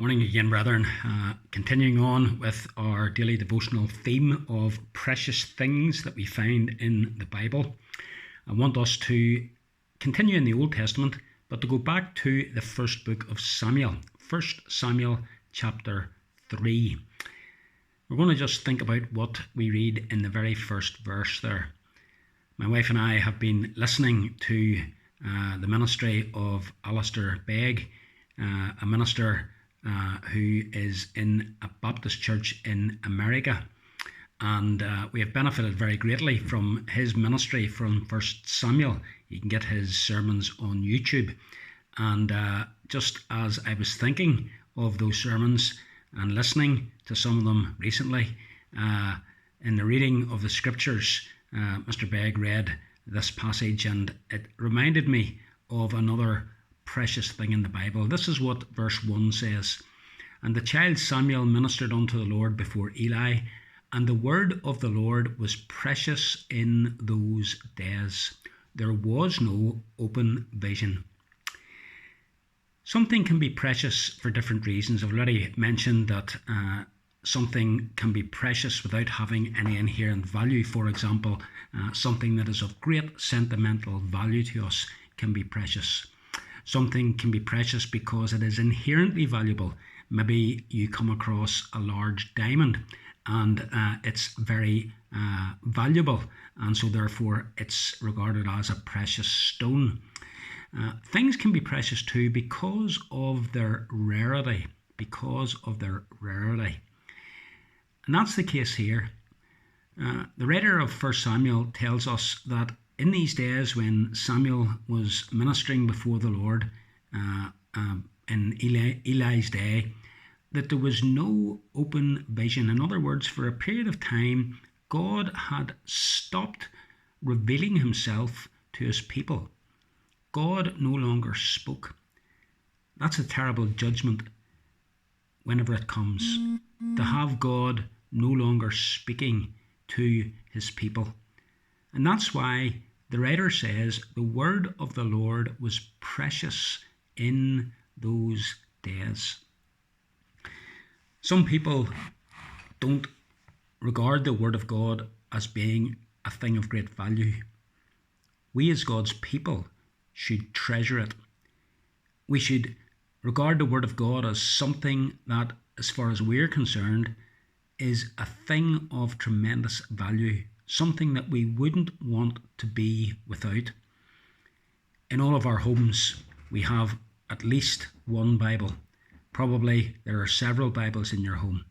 Morning again, brethren. Continuing on with our daily devotional theme of precious things that we find in the Bible. I want us to continue in the Old Testament, but to go back to the first book of Samuel, 1 Samuel chapter 3. We're going to just think about what we read in the very first verse there. My wife and I have been listening to the ministry of Alistair Begg, a minister who is in a Baptist church in America, and we have benefited very greatly from his ministry from 1 Samuel. You can get his sermons on YouTube, and just as I was thinking of those sermons and listening to some of them recently, in the reading of the scriptures, Mr. Begg read this passage, and it reminded me of another precious thing in the Bible. This is what verse 1 says. And the child Samuel ministered unto the Lord before Eli, and the word of the Lord was precious in those days. There was no open vision. Something can be precious for different reasons. I've already mentioned that something can be precious without having any inherent value. For example, something that is of great sentimental value to us can be precious. Something can be precious because it is inherently valuable. Maybe you come across a large diamond and it's very valuable, and so therefore it's regarded as a precious stone. Things can be precious too because of their rarity. And that's the case here. The writer of 1 Samuel tells us that in these days when Samuel was ministering before the Lord in Eli's day, that there was no open vision. In other words, for a period of time, God had stopped revealing himself to his people. God no longer spoke. That's a terrible judgment whenever it comes, to have God no longer speaking to his people. And that's why the writer says the word of the Lord was precious in those days. Some people don't regard the word of God as being a thing of great value. We as God's people should treasure it. We should regard the word of God as something that, as far as we're concerned, is a thing of tremendous value. Something that we wouldn't want to be without. In all of our homes, we have at least one Bible. Probably there are several Bibles in your home,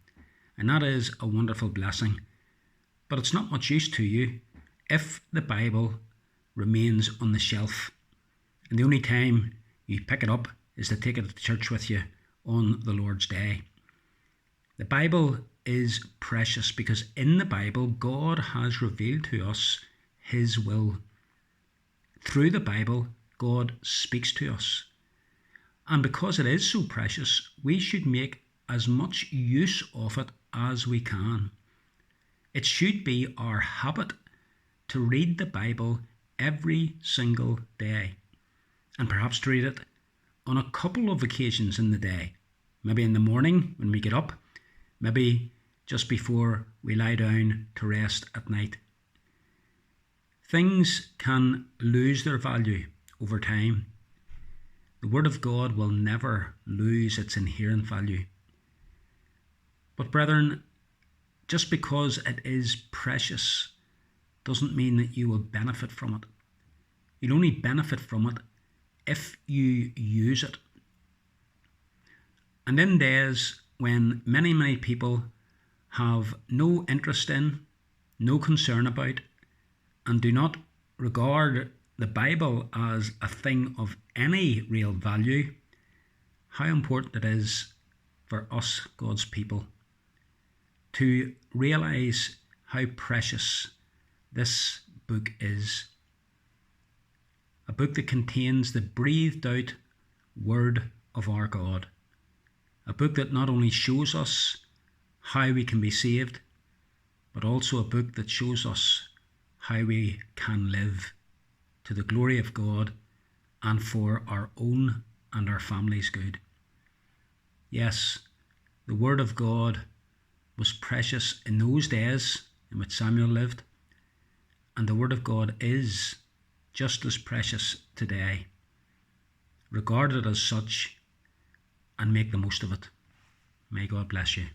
and that is a wonderful blessing. But it's not much use to you if the Bible remains on the shelf, and the only time you pick it up is to take it to church with you on the Lord's Day. The Bible is precious because in the Bible, God has revealed to us his will. Through the Bible, God speaks to us. And because it is so precious, we should make as much use of it as we can. It should be our habit to read the Bible every single day, and perhaps to read it on a couple of occasions in the day. Maybe in the morning when we get up, maybe just before we lie down to rest at night. Things can lose their value over time. The Word of God will never lose its inherent value. But brethren, just because it is precious doesn't mean that you will benefit from it. You'll only benefit from it if you use it. And in days when many people have no interest in, no concern about, and do not regard the Bible as a thing of any real value, how important it is for us, God's people, to realise how precious this book is. A book that contains the breathed out word of our God. A book that not only shows us how we can be saved, but also a book that shows us how we can live to the glory of God and for our own and our family's good. Yes, the Word of God was precious in those days in which Samuel lived, and the Word of God is just as precious today. Regard it as such and make the most of it. May God bless you.